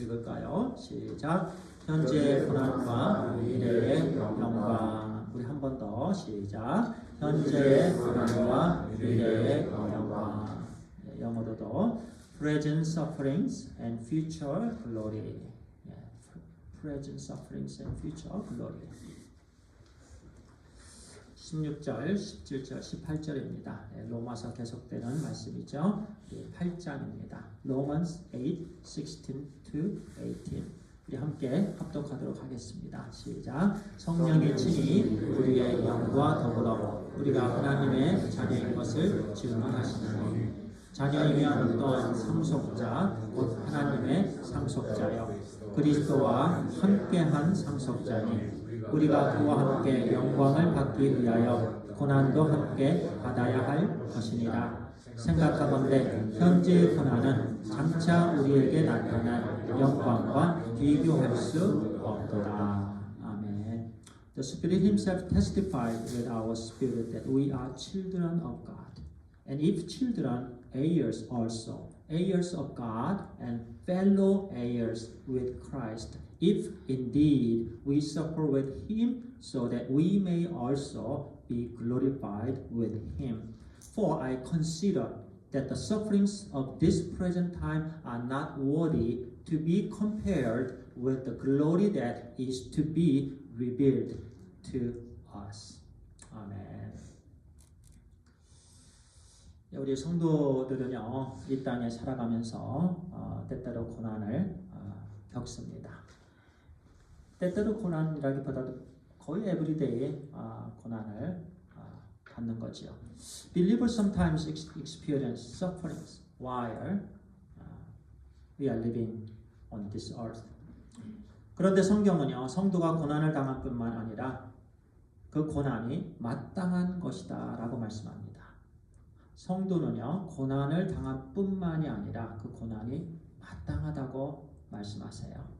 읽을까요? 시작. 현재의 고난과 미래의 영광. 우리 한 번 더 시작. 현재의 고난과 미래의 영광. 영어로도 present sufferings and future glory. present sufferings and future glory. 16절, 17절, 18절입니다. 로마서 계속되는 말씀이죠. 8장입니다. Romans 8, 16 to 18. 우리 함께 합독하도록 하겠습니다. 시작. 성령의 친히 우리의 영과 더불어 우리가 하나님의 자녀인 것을 증언하시나니 자녀이면 또한 상속자 곧 하나님의 상속자여 그리스도와 함께한 상속자니 우리가 그와 함께 영광을 받기 위하여 고난도 함께 받아야 할 것이니라. 생각하건대 현재의 고난은 장차 우리에게 나타날 영광과 비교할 수 없도다. 아멘. The Spirit Himself testified with our spirit that we are children of God. And if children, heirs also, heirs of God and fellow heirs with Christ. If indeed we suffer with Him, so that we may also be glorified with Him. For I consider that the sufferings of this present time are not worthy to be compared with the glory that is to be revealed to us. 아멘. 우리 성도들은요, 이 땅에 살아가면서 때때로 고난을 겪습니다. 때때로 고난이라기보다도 거의 에브리데이 고난을 받는 거죠. Believers sometimes experience sufferings while we are living on this earth. 그런데 성경은요, 성도가 고난을 당할 뿐만 아니라 그 고난이 마땅한 것이다 라고 말씀합니다. 성도는요, 고난을 당할 뿐만이 아니라 그 고난이 마땅하다고 말씀하세요.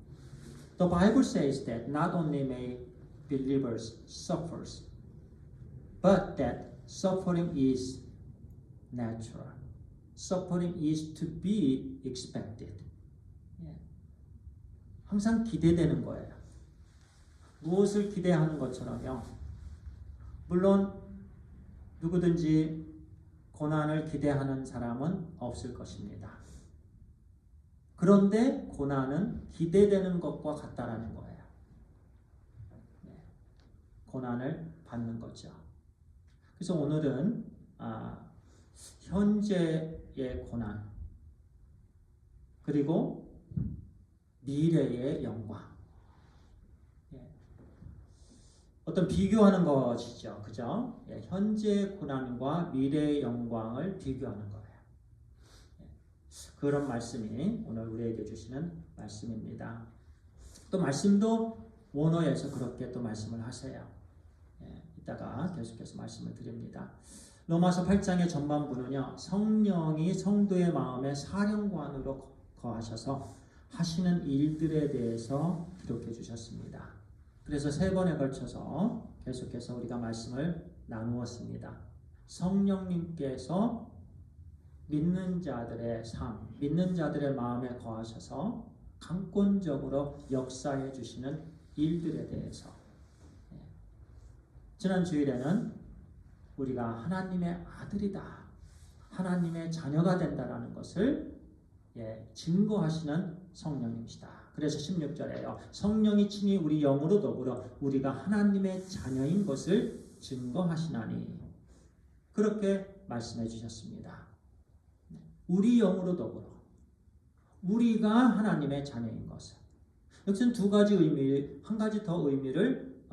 The Bible says that not only may believers suffer, but that suffering is natural. Suffering is to be expected. 항상 기대되는 거예요. 무엇을 기대하는 것처럼요. 물론 누구든지 고난을 기대하는 사람은 없을 것입니다. 그런데 고난은 기대되는 것과 같다라는 거예요. 고난을 받는 거죠. 그래서 오늘은 현재의 고난 그리고 미래의 영광 어떤 비교하는 것이죠. 그죠? 현재의 고난과 미래의 영광을 비교하는 거예요. 그런 말씀이 오늘 우리에게 주시는 말씀입니다. 또 말씀도 원어에서 그렇게 또 말씀을 하세요. 이따가 계속해서 말씀을 드립니다. 로마서 8장의 전반부는요. 성령이 성도의 마음에 사령관으로 거하셔서 하시는 일들에 대해서 기록해 주셨습니다. 그래서 3번에 걸쳐서 계속해서 우리가 말씀을 나누었습니다. 성령님께서 믿는 자들의 삶, 믿는 자들의 마음에 거하셔서 강권적으로 역사해 주시는 일들에 대해서 지난 주일에는 우리가 하나님의 아들이다, 하나님의 자녀가 된다라는 것을 증거하시는 성령님이시다. 그래서 16절에요. 성령이 친히 우리 영으로 더불어 우리가 하나님의 자녀인 것을 증거하시나니 그렇게 말씀해 주셨습니다. 우리 영으로 더불어 우리가 하나님의 자녀인 것을. 여기서는 두 가지 의미, 한 가지 더 의미를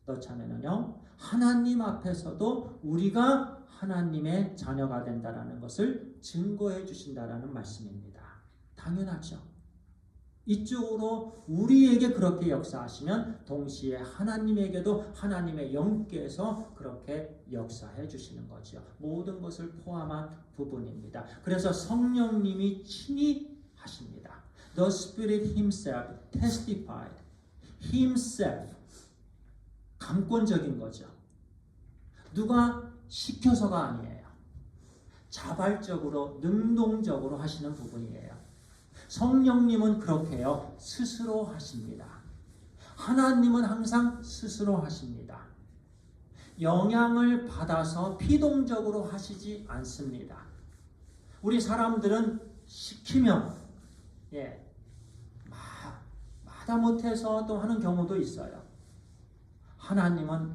넣자면요. 하나님 앞에서도 우리가 하나님의 자녀가 된다라는 것을 증거해 주신다라는 말씀입니다. 당연하죠. 이쪽으로 우리에게 그렇게 역사하시면 동시에 하나님에게도 하나님의 영께서 그렇게 역사해 주시는 거죠. 모든 것을 포함한 부분입니다. 그래서 성령님이 친히 하십니다. The Spirit Himself testified. Himself. 감권적인 거죠. 누가 시켜서가 아니에요. 자발적으로, 능동적으로 하시는 부분이에요. 성령님은 그렇게요. 스스로 하십니다. 하나님은 항상 스스로 하십니다. 영향을 받아서 피동적으로 하시지 않습니다. 우리 사람들은 시키면 마다못해서 또 하는 경우도 있어요. 하나님은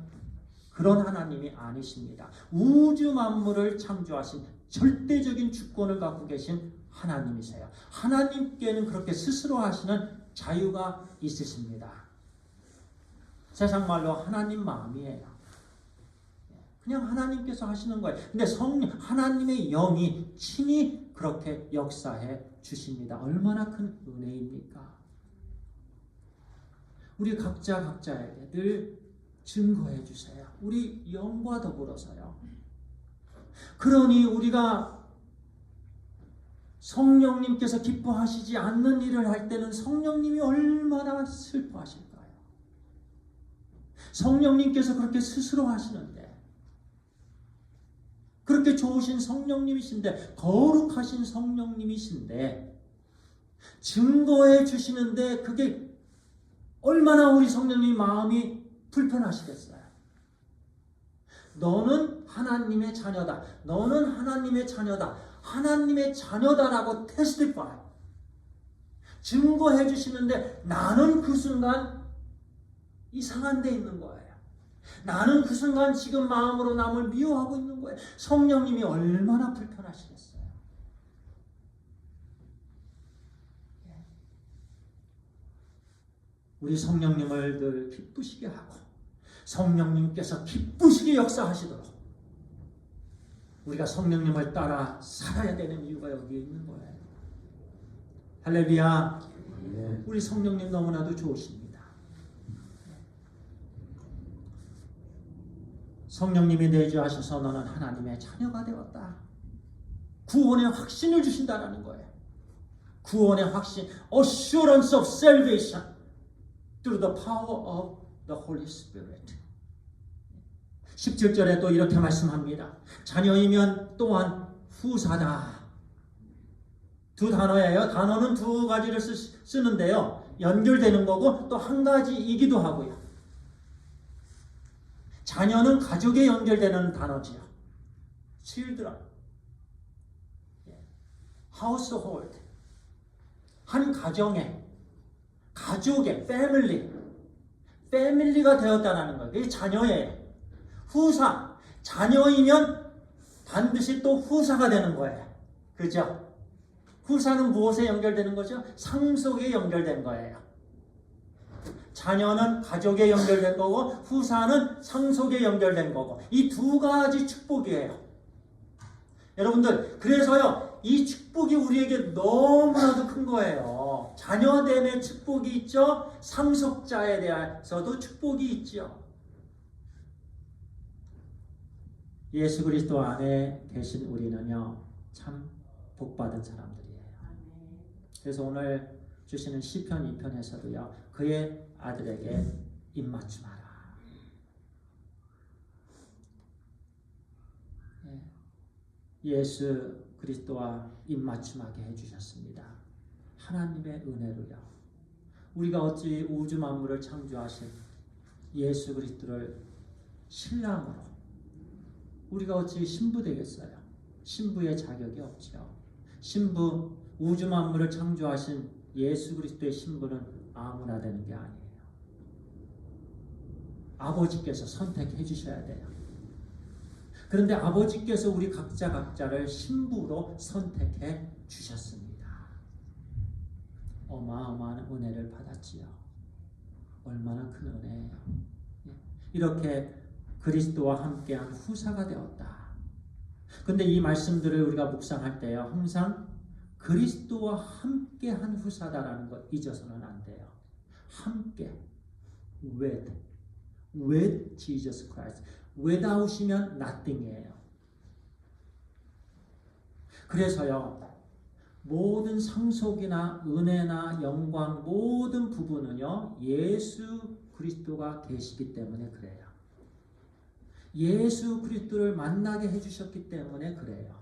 그런 하나님이 아니십니다. 우주 만물을 창조하신 절대적인 주권을 갖고 계신 하나님이세요. 하나님께는 그렇게 스스로 하시는 자유가 있으십니다. 세상 말로 하나님 마음이에요. 그냥 하나님께서 하시는 거예요. 근데 성령, 하나님의 영이 친히 그렇게 역사해 주십니다. 얼마나 큰 은혜입니까? 우리 각자에게 늘 증거해 주세요. 우리 영과 더불어서요. 그러니 우리가 성령님께서 기뻐하시지 않는 일을 할 때는 성령님이 얼마나 슬퍼하실까요? 성령님께서 그렇게 스스로 하시는데, 그렇게 좋으신 성령님이신데, 거룩하신 성령님이신데 증거해 주시는데 그게 얼마나 우리 성령님 마음이 불편하시겠어요? 너는 하나님의 자녀다. 너는 하나님의 자녀다. 하나님의 자녀다라고 테스티파이. 증거해 주시는데 나는 그 순간 이상한 데 있는 거예요. 나는 그 순간 지금 마음으로 남을 미워하고 있는 거예요. 성령님이 얼마나 불편하시겠어요? 우리 성령님을 늘 기쁘시게 하고 성령님께서 기쁘시게 역사하시도록 우리가 성령님을 따라 살아야 되는 이유가 여기에 있는 거예요. 할렐루야. 우리 성령님 너무나도 좋으십니다. 성령님이 내주하셔서 너는 하나님의 자녀가 되었다. 구원의 확신을 주신다는 거예요. 구원의 확신, assurance of salvation through the power of the Holy Spirit. 17절에 또 이렇게 말씀합니다. 자녀이면 또한 후사다. 두 단어예요. 단어는 두 가지를 쓰는데요. 연결되는 거고 또 한 가지이기도 하고요. 자녀는 가족에 연결되는 단어지요. children, household, 한 가정의 패밀리가 되었다는 거예요. 이게 자녀예요. 후사, 자녀이면 반드시 또 후사가 되는 거예요. 그죠? 후사는 무엇에 연결되는 거죠? 상속에 연결된 거예요. 자녀는 가족에 연결된 거고 후사는 상속에 연결된 거고 이 두 가지 축복이에요. 여러분들, 그래서요 이 축복이 우리에게 너무나도 큰 거예요. 자녀됨의 축복이 있죠. 상속자에 대해서도 축복이 있죠. 예수 그리스도 안에 계신 우리는요 참 복받은 사람들이에요. 그래서 오늘 주시는 시편 2편에서도요 그의 아들에게 입맞춤하라. 예수 그리스도와 입맞춤하게 해주셨습니다. 하나님의 은혜로요. 우리가 어찌 우주 만물을 창조하신 예수 그리스도를 신랑으로 우리가 어찌 신부 되겠어요? 신부의 자격이 없죠. 신부, 우주 만물을 창조하신 예수 그리스도의 신부는 아무나 되는 게 아니에요. 아버지께서 선택해 주셔야 돼요. 그런데 아버지께서 우리 각자를 신부로 선택해 주셨습니다. 어마어마한 은혜를 받았지요. 얼마나 큰 은혜예요. 이렇게 그리스도와 함께한 후사가 되었다. 근데 이 말씀들을 우리가 묵상할 때요, 항상 그리스도와 함께한 후사다라는 것 잊어서는 안 돼요. 함께, with Jesus Christ. without이면 nothing이에요. 그래서요, 모든 상속이나 은혜나 영광 모든 부분은요, 예수 그리스도가 계시기 때문에 그래요. 예수 그리스도를 만나게 해주셨기 때문에 그래요.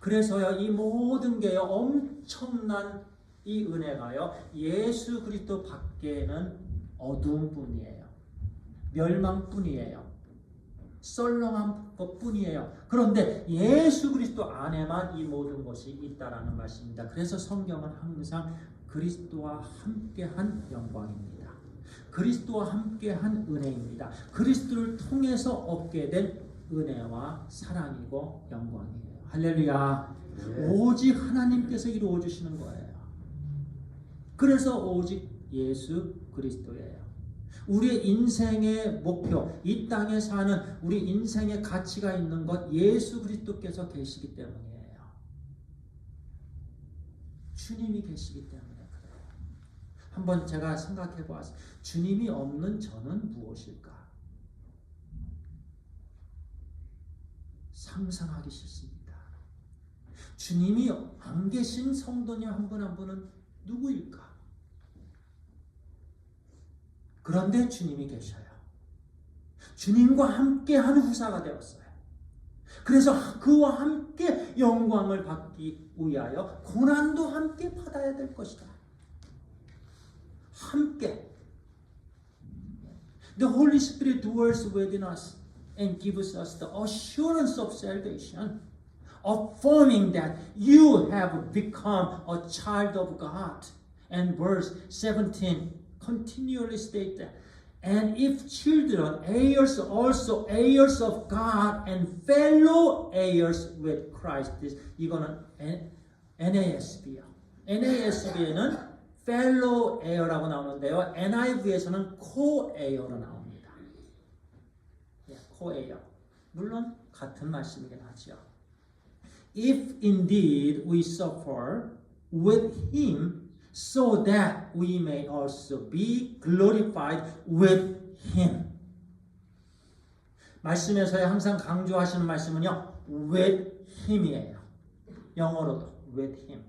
그래서요, 이 모든 게요, 엄청난 이 은혜가요, 예수 그리스도 밖에는 어두움뿐이에요. 멸망뿐이에요. 썰렁한 것뿐이에요. 그런데 예수 그리스도 안에만 이 모든 것이 있다라는 말씀입니다. 그래서 성경은 항상 그리스도와 함께한 영광입니다. 그리스도와 함께한 은혜입니다. 그리스도를 통해서 얻게 된 은혜와 사랑이고 영광이에요. 할렐루야. 네. 오직 하나님께서 이루어 주시는 거예요. 그래서 오직 예수 그리스도예요. 우리의 인생의 목표, 이 땅에 사는 우리 인생의 가치가 있는 것 예수 그리스도께서 계시기 때문이에요. 주님이 계시기 때문에 그래요. 한번 제가 생각해 보았어요. 주님이 없는 저는 무엇일까? 상상하기 싫습니다. 주님이 안 계신 성도님 한 분 한 분은 누구일까? 그런데 주님이 계셔요. 주님과 함께한 후사가 되었어요. 그래서 그와 함께 영광을 받기 위하여 고난도 함께 받아야 될 것이다. 함께. The Holy Spirit dwells within us and gives us the assurance of salvation, affirming that you have become a child of God. And verse 17 continually state that, and if children, heirs also, heirs of God and fellow heirs with Christ. 이거는 NASB요. NASB에는 fellow heir라고 나오는데요. NIV에서는 co-heir로 나옵니다. co-heir. 물론 같은 말씀이긴 하죠. If indeed we suffer with him, so that we may also be glorified with him. 말씀에서 항상 강조하시는 말씀은요, with him이에요. 영어로도 with him.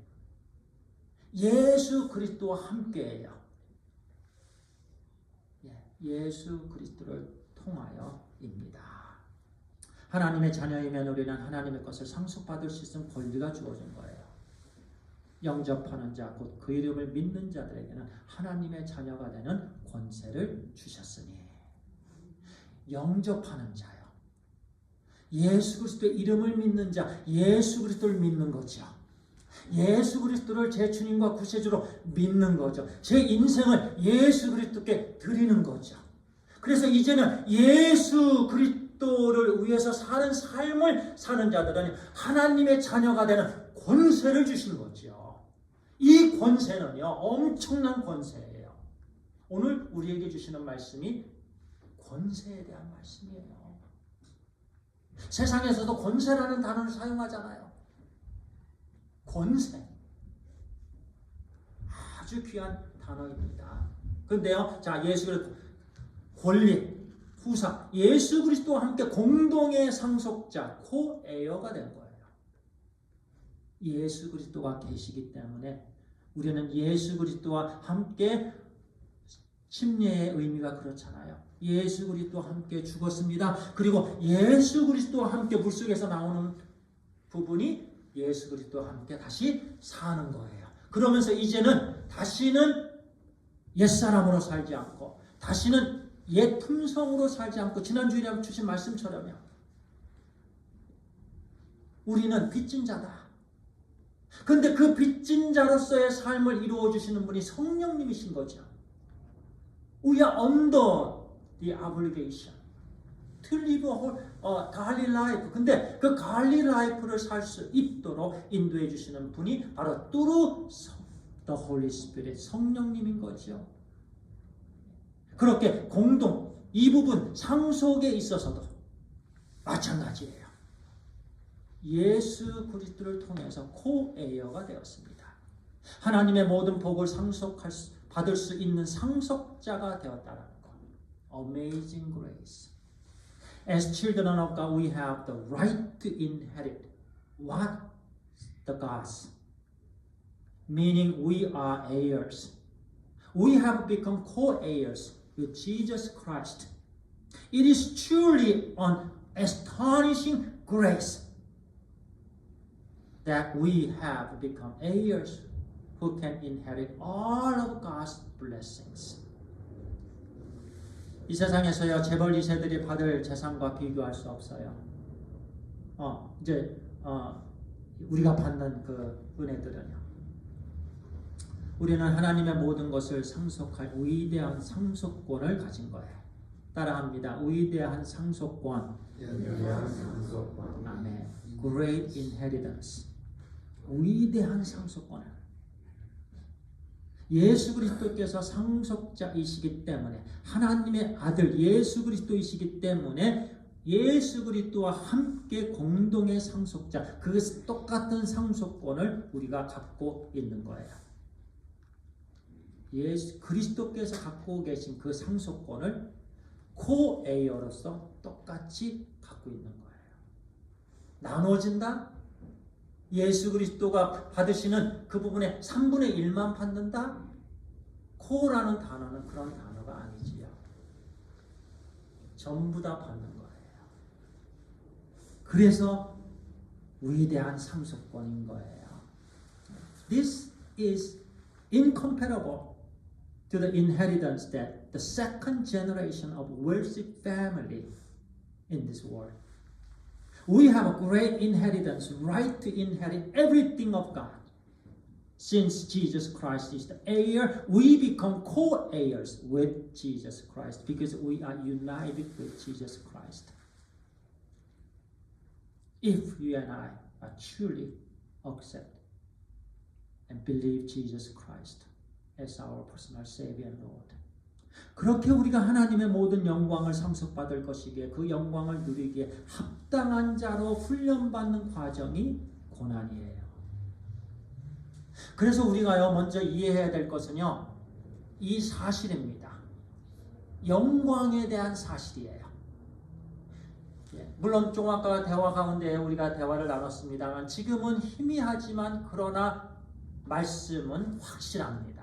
예수 그리스도와 함께해요. 예수 그리스도를 통하여입니다. 하나님의 자녀이면 우리는 하나님의 것을 상속받을 수 있는 권리가 주어진 거예요. 영접하는 자, 곧 그 이름을 믿는 자들에게는 하나님의 자녀가 되는 권세를 주셨으니. 영접하는 자요. 예수 그리스도의 이름을 믿는 자, 예수 그리스도를 믿는 거죠. 예수 그리스도를 제 주님과 구세주로 믿는 거죠. 제 인생을 예수 그리스도께 드리는 거죠. 그래서 이제는 예수 그리스도를 위해서 사는 삶을 사는 자들은 하나님의 자녀가 되는 권세를 주신 거죠. 이 권세는요, 엄청난 권세예요. 오늘 우리에게 주시는 말씀이 권세에 대한 말씀이에요. 세상에서도 권세라는 단어를 사용하잖아요. 권세. 아주 귀한 단어입니다. 그런데요, 자, 예수 그리스도 권리, 후사, 예수 그리스도와 함께 공동의 상속자, 코에어가 된 거예요. 예수 그리스도가 계시기 때문에 우리는 예수 그리스도와 함께 침례의 의미가 그렇잖아요. 예수 그리스도와 함께 죽었습니다. 그리고 예수 그리스도와 함께 물속에서 나오는 부분이 예수 그리스도와 함께 다시 사는 거예요. 그러면서 이제는 다시는 옛사람으로 살지 않고 다시는 옛 틈성으로 살지 않고 지난주에 주신 말씀처럼요. 우리는 빚진 자다. 그런데 그 빚진 자로서의 삶을 이루어 주시는 분이 성령님이신 거죠. We are under the obligation to live a godly life. 근데 그 godly life를 살 수 있도록 인도해 주시는 분이 바로 through the the Holy Spirit, 성령님인 거죠. 그렇게 공동, 이 부분 상속에 있어서도 마찬가지예요. 예수 그리스도를 통해서 코에이어가 되었습니다. 하나님의 모든 복을 받을 수 있는 상속자가 되었다는 것. Amazing grace. As children of God, we have the right to inherit what the gods. Meaning we are heirs. We have become co-heirs with Jesus Christ. It is truly an astonishing grace that we have become heirs who can inherit all of God's blessings. 이 세상에서요, 재벌 2세들이 받을 재산과 비교할 수 없어요. 우리가 받는 그 은혜들은요. 우리는 하나님의 모든 것을 상속할 위대한 상속권을 가진 거예요. 따라합니다. 위대한 상속권. 아멘. Great inheritance. 위대한 상속권을. 예수 그리스도께서 상속자이시기 때문에, 하나님의 아들 예수 그리스도이시기 때문에 예수 그리스도와 함께 공동의 상속자, 그 똑같은 상속권을 우리가 갖고 있는 거예요. 예수 그리스도께서 갖고 계신 그 상속권을 코에이어로서 똑같이 갖고 있는 거예요. 나눠진다? 예수 그리스도가 받으시는 그 부분의 3분의 1만 받는다? 코라는 단어는 그런 단어가 아니지요. 전부 다 받는 거예요. 그래서 위대한 상속권인 거예요. This is incomparable to the inheritance that the second generation of wealthy family in this world. We have a great inheritance, right to inherit everything of God. Since Jesus Christ is the heir, we become co-heirs with Jesus Christ because we are united with Jesus Christ. If you and I are truly accept and believe Jesus Christ as our personal Savior and Lord. 그렇게 우리가 하나님의 모든 영광을 상속받을 것이기에 그 영광을 누리기에 합당한 자로 훈련받는 과정이 고난이에요. 그래서 우리가요 먼저 이해해야 될 것은요 이 사실입니다. 영광에 대한 사실이에요. 물론 좀 아까 대화 가운데 우리가 대화를 나눴습니다만 지금은 희미하지만 그러나 말씀은 확실합니다.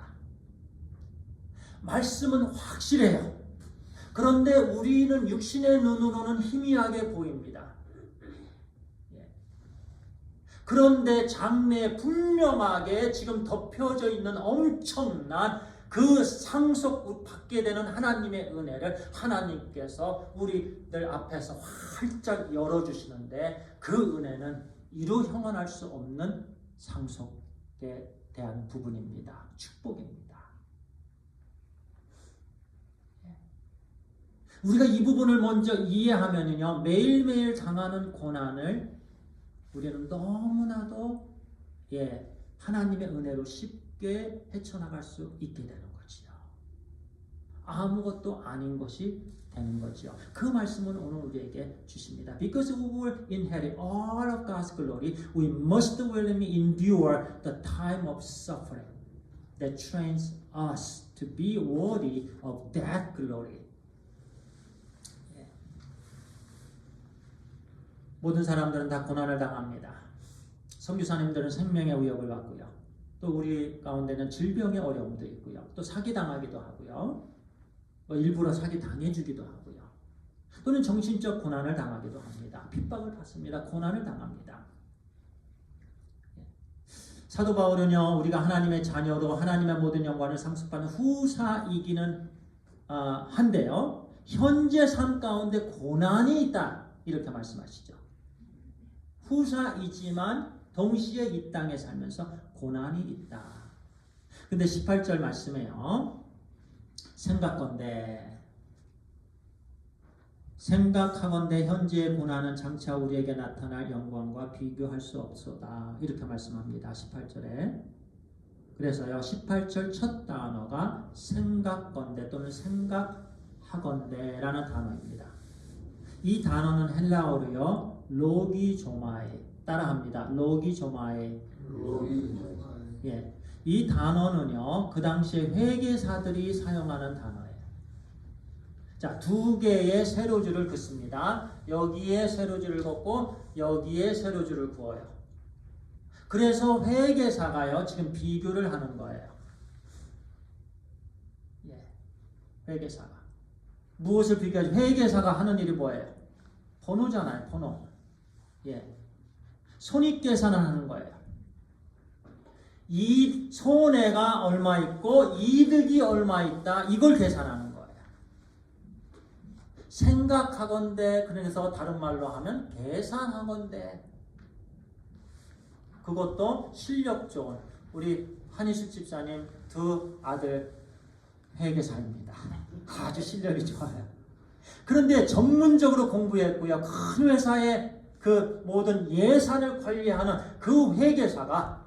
말씀은 확실해요. 그런데 우리는 육신의 눈으로는 희미하게 보입니다. 그런데 장래에 분명하게 지금 덮여져 있는 엄청난 그 상속 받게 되는 하나님의 은혜를 하나님께서 우리들 앞에서 활짝 열어주시는데 그 은혜는 이루 형언할 수 없는 상속에 대한 부분입니다. 축복입니다. 우리가 이 부분을 먼저 이해하면요 매일매일 당하는 고난을 우리는 너무나도 하나님의 은혜로 쉽게 헤쳐나갈 수 있게 되는 거지요. 아무것도 아닌 것이 되는 거지요. 그 말씀은 오늘 우리에게 주십니다. Because we will inherit all of God's glory, we must willingly endure the time of suffering that trains us to be worthy of that glory. 모든 사람들은 다 고난을 당합니다. 선교사님들은 생명의 위협을 받고요. 또 우리 가운데는 질병의 어려움도 있고요. 또 사기당하기도 하고요. 일부러 사기당해주기도 하고요. 또는 정신적 고난을 당하기도 합니다. 핍박을 받습니다. 고난을 당합니다. 사도 바울은요. 우리가 하나님의 자녀로 하나님의 모든 영광을 상속받는 후사이기는 한데요. 현재 삶 가운데 고난이 있다. 이렇게 말씀하시죠. 후사이지만 동시에 이 땅에 살면서 고난이 있다. 근데 18절 말씀에요. 생각하건대 현재의 고난은 장차 우리에게 나타날 영광과 비교할 수 없소다. 이렇게 말씀합니다. 18절에. 그래서요 18절 첫 단어가 생각건대 또는 생각하건대라는 단어입니다. 이 단어는 헬라어로요 로기조마에 따라합니다. 로기조마에. 예, 이 단어는요 그 당시에 회계사들이 사용하는 단어예요. 자, 두 개의 세로줄을 긋습니다. 여기에 세로줄을 긋고 여기에 세로줄을 그어요. 그래서 회계사가요 지금 비교를 하는 거예요. 예, 회계사가 무엇을 비교하죠? 회계사가 하는 일이 뭐예요? 번호잖아요, 번호. 예, 손익계산을 하는 거예요. 이 손해가 얼마 있고 이득이 얼마 있다, 이걸 계산하는 거예요. 생각하건대, 그래서 다른 말로 하면 계산하건대. 그것도 실력 좋은 우리 한희숙 집사님 두 아들 회계사입니다. 아주 실력이 좋아요. 그런데 전문적으로 공부했고요. 큰 회사의 그 모든 예산을 관리하는 그 회계사가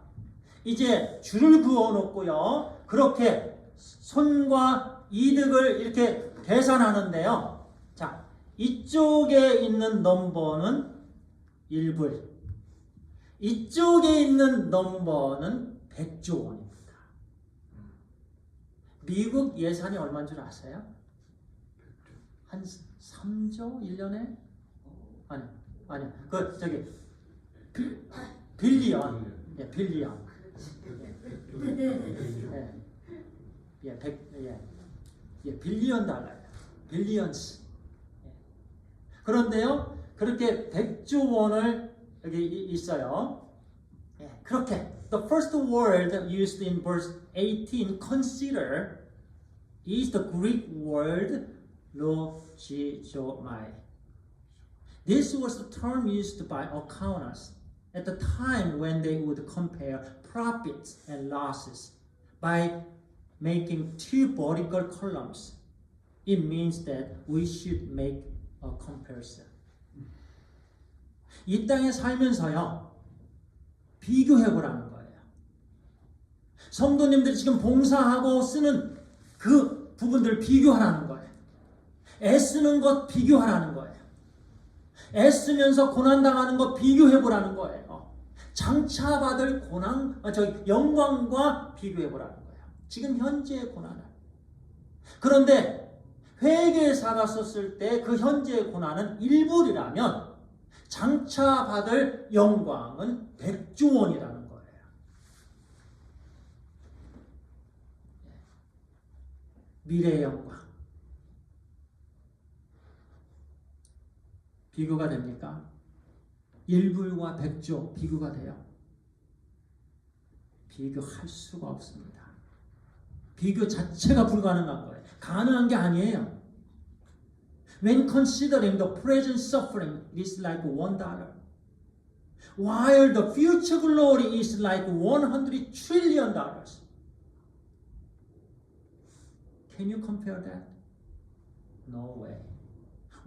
이제 줄을 그어 놓고요. 그렇게 손과 이득을 이렇게 계산하는데요. 자, 이쪽에 있는 넘버는 1불. 이쪽에 있는 넘버는 100조 원입니다. 미국 예산이 얼마인 줄 아세요? 한 3조 1년에? 아니. 그 저기 빌리언. 예, 빌리언. 빌리언 달러예요. 빌리언스. 그런데요, 그렇게 100조 원을 여기 있어요. 그렇게 the first word used in verse 18, consider, is the Greek word logizomai. This was the term used by accountants at the time when they would compare profits and losses by making two vertical columns. It means that we should make a comparison. 이 땅에 살면서요, 비교해보라는 거예요. 성도님들이 지금 봉사하고 쓰는 그 부분들을 비교하라는 거예요. 애쓰는 것 비교하라는 거예요. 애쓰면서 고난당하는 것 비교해보라는 거예요. 장차받을 영광과 비교해보라는 거예요. 지금 현재의 고난을. 그런데 회계사가 썼을 때 그 현재의 고난은 1불이라면 장차 받을 영광은 100조 원이라는 거예요. 미래의 영광. 비교가 됩니까? 1불과 100조 비교가 돼요? 비교할 수가 없습니다. 비교 자체가 불가능한 거예요. 가능한 게 아니에요. When considering the present suffering, it is like $1, while the future glory is like $100 trillion. Can you compare that? No way.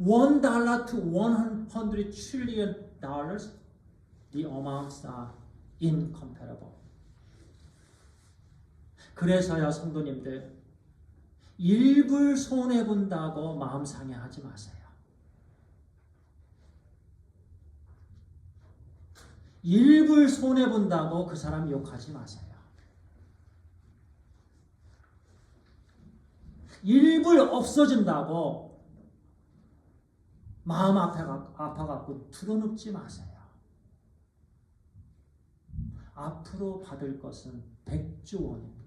$1 to $100 trillion, the amounts are incomparable. 그래서요, 성도님들, 1불 손해본다고 마음 상해하지 마세요. 1불 손해본다고 그 사람 욕하지 마세요. 1불 없어진다고 마음 아파갖고 드러눕지 마세요. 앞으로 받을 것은 100조 원입니다.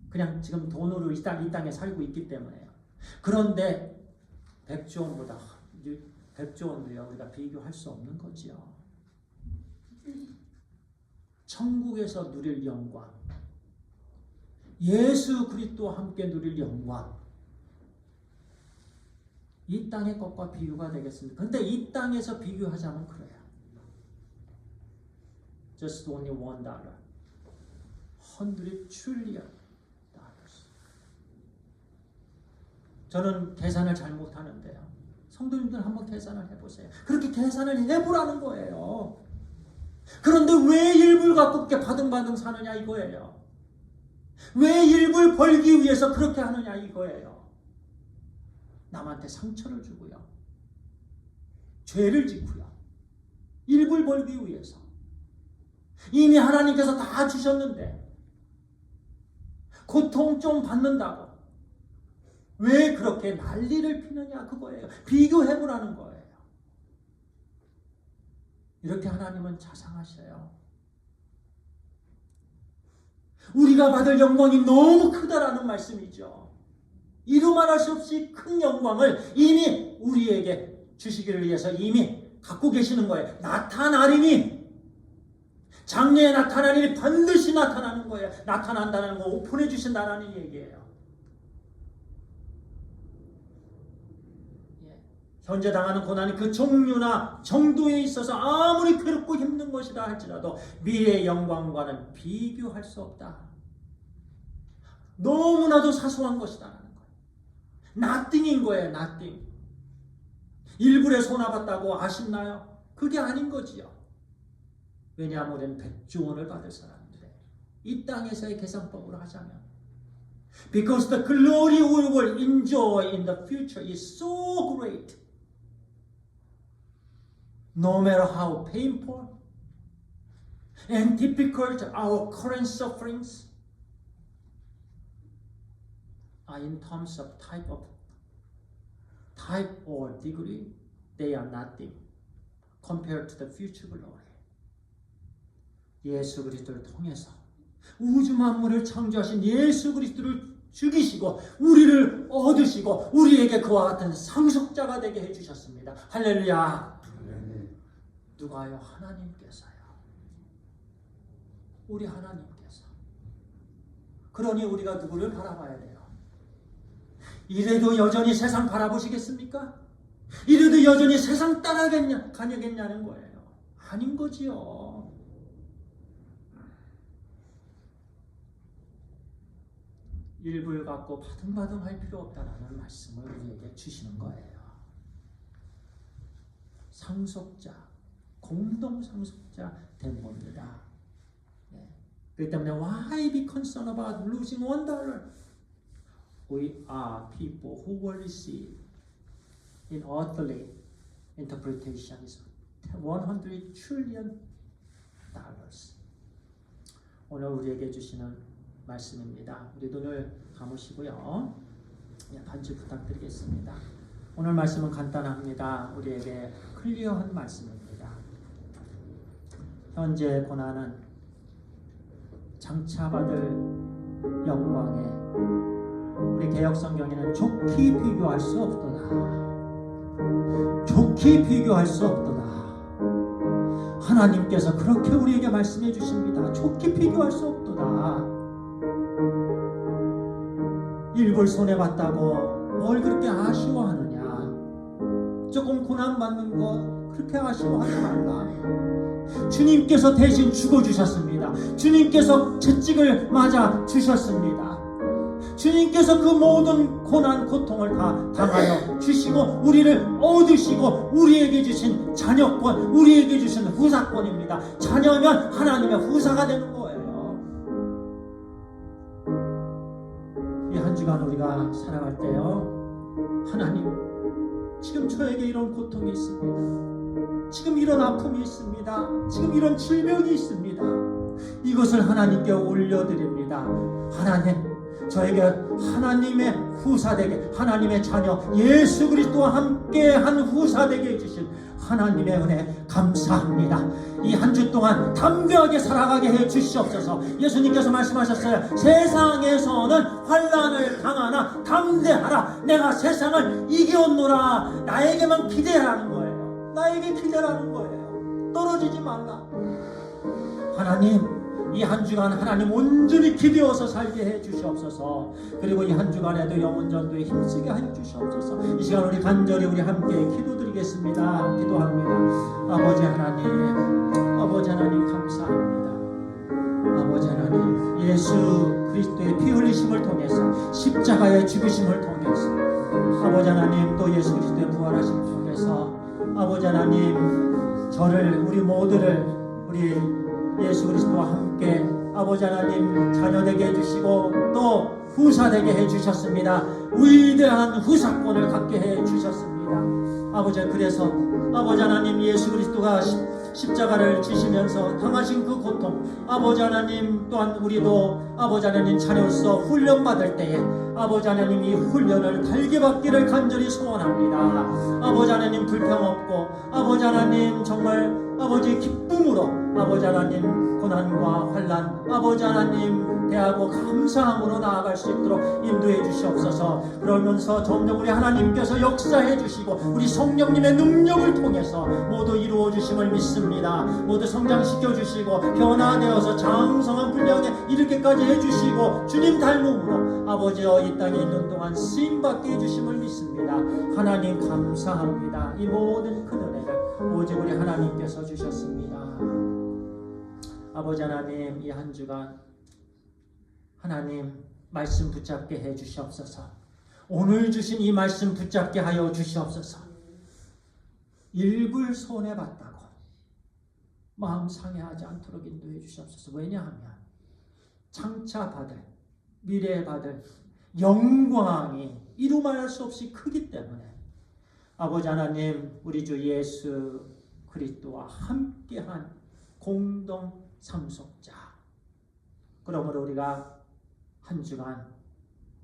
그냥 지금 돈으로 이 땅에 살고 있기 때문에요. 그런데 100조 원보다 100조 원도요, 우리가 비교할 수 없는 거지요. 천국에서 누릴 영광, 예수 그리스도와 함께 누릴 영광, 이 땅의 것과 비교가 되겠습니다. 그런데 이 땅에서 비교하자면 그래요. Just only $1. 100 trillion. 저는 계산을 잘 못하는데요. 성도님들 한번 계산을 해보세요. 그렇게 계산을 해보라는 거예요. 그런데 왜 1불 갖고 그렇게 바등바등 사느냐 이거예요. 왜 일부를 벌기 위해서 그렇게 하느냐 이거예요. 남한테 상처를 주고요. 죄를 짓고요. 일부를 벌기 위해서. 이미 하나님께서 다 주셨는데 고통 좀 받는다고 왜 그렇게 난리를 피느냐 그거예요. 비교해보라는 거예요. 이렇게 하나님은 자상하셔요. 우리가 받을 영광이 너무 크다라는 말씀이죠. 이루 말할 수 없이 큰 영광을 이미 우리에게 주시기를 위해서 이미 갖고 계시는 거예요. 나타나리니, 장래에 나타나리니 반드시 나타나는 거예요. 나타난다는 거 오픈해 주신다는 얘기예요. 현재 당하는 고난이 그 종류나 정도에 있어서 아무리 괴롭고 힘든 것이라 할지라도 미래의 영광과는 비교할 수 없다. 너무나도 사소한 것이다라는 거예요. nothing인 거예요. nothing. 일불에 손아봤다고 아쉽나요? 그게 아닌 거지요. 왜냐하면 우리는 100조 원을 받을 사람인데 이 땅에서의 계산법으로 하자면 because the glory we will enjoy in the future is so great. No matter how painful and difficult our current sufferings are in terms of type or degree, they are nothing compared to the future glory. 예수 그리스도를 통해서 우주 만물을 창조하신 예수 그리스도를 죽이시고 우리를 얻으시고 우리에게 그와 같은 상속자가 되게 해주셨습니다. 할렐루야. 누가요? 하나님께서요. 우리 하나님께서. 그러니 우리가 누구를 바라봐야 돼요? 이래도 여전히 세상 바라보시겠습니까? 이래도 여전히 세상 따라가냐는 거예요. 아닌 거지요. 일부를 갖고 바등바등할 필요 없다라는 말씀을 우리에게 주시는 거예요. 상속자, 공동 상속자 된 겁니다. 네. 그렇기 때문에 why be concerned about losing $1? We are people who will receive in earthly interpretations $100 trillion. 오늘 우리에게 주시는 말씀입니다. 우리 눈을 감으시고요. 반주 부탁드리겠습니다. 오늘 말씀은 간단합니다. 우리에게 클리어한 말씀입니다. 현재 고난은 장차받을 영광에 우리 개역성경에는 좋게 비교할 수 없도다. 좋게 비교할 수 없도다. 하나님께서 그렇게 우리에게 말씀해 주십니다. 좋게 비교할 수 없도다. 일불 손해봤다고 뭘 그렇게 아쉬워하느냐. 조금 고난받는 것 그렇게 아쉬워하지 말라. 주님께서 대신 죽어주셨습니다. 주님께서 채찍을 맞아 주셨습니다. 주님께서 그 모든 고난 고통을 다 당하여 주시고 우리를 얻으시고 우리에게 주신 자녀권, 우리에게 주신 후사권입니다. 자녀면 하나님의 후사가 되는 거예요. 이 한 주간 우리가 살아갈 때요, 하나님 지금 저에게 이런 고통이 있습니다. 지금 이런 아픔이 있습니다. 지금 이런 질병이 있습니다. 이것을 하나님께 올려드립니다. 하나님, 저에게 하나님의 후사되게, 하나님의 자녀 예수 그리스도와 함께한 후사되게 해주신 하나님의 은혜 감사합니다. 이 한 주 동안 담대하게 살아가게 해 주시옵소서. 예수님께서 말씀하셨어요. 세상에서는 환난을 당하나 담대하라. 내가 세상을 이겼노라. 나에게만 기대라는 거예요. 나에게 기대라는 거예요. 떨어지지 말라. 하나님, 이 한 주간 하나님 온전히 기대어서 살게 해 주시옵소서. 그리고 이 한 주간에도 영혼 전도에 힘쓰게 하여 주시옵소서. 이 시간 우리 간절히 우리 함께 기도드리겠습니다. 기도합니다. 아버지 하나님 감사합니다. 아버지 하나님, 예수 그리스도의 피 흘리심을 통해서, 십자가의 죽으심을 통해서, 아버지 하나님, 또 예수 그리스도의 부활하심을 통해서 아버지 하나님, 저를, 우리 모두를 우리 예수 그리스도와 함께 아버지 하나님 자녀되게 해주시고 또 후사되게 해주셨습니다. 위대한 후사권을 갖게 해주셨습니다. 아버지, 그래서 아버지 하나님 예수 그리스도가 십자가를 지시면서 당하신 그 고통, 아버지 하나님 또한 우리도 아버지 하나님 자녀로서 훈련받을 때에 아버지 하나님 이 훈련을 달게 받기를 간절히 소원합니다. 아버지 하나님 불평 없고 아버지 하나님 정말 아버지 기쁨으로 아버지 하나님 고난과 환난 아버지 하나님 대하고 감사함으로 나아갈 수 있도록 인도해 주시옵소서. 그러면서 점점 우리 하나님께서 역사해 주시고 우리 성령님의 능력을 통해서 모두 이루어 주심을 믿습니다. 모두 성장시켜 주시고 변화되어서 장성한 분량에 이르게까지 해 주시고 주님 닮음으로 아버지여 이 땅에 있는 동안 쓰임받게 해 주심을 믿습니다. 하나님 감사합니다. 이 모든 큰 은혜를 오직 우리 하나님께서 주셨습니다. 아버지 하나님, 이 한 주간 하나님 말씀 붙잡게 해 주시옵소서. 오늘 주신 이 말씀 붙잡게 하여 주시옵소서. 일불 손해봤다고 마음 상해하지 않도록 인도해 주시옵소서. 왜냐하면 장차 받을 미래에 받을 영광이 이루 말할 수 없이 크기 때문에 아버지 하나님, 우리 주 예수 그리스도와 함께한 공동 상속자. 그러므로 우리가 한 주간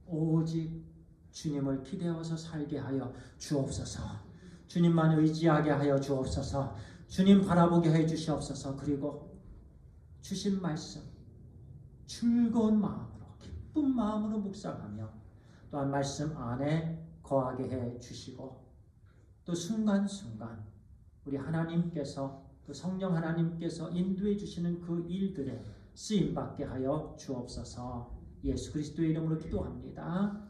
오직 주님을 기대어서 살게 하여 주옵소서. 주님만 의지하게 하여 주옵소서. 주님 바라보게 해 주시옵소서. 그리고 주신 말씀 즐거운 마음으로 기쁜 마음으로 묵상하며 또한 말씀 안에 거하게 해 주시고 또 순간순간 우리 하나님께서 또 성령 하나님께서 인도해 주시는 그 일들에 쓰임받게 하여 주옵소서. 예수 그리스도의 이름으로 기도합니다.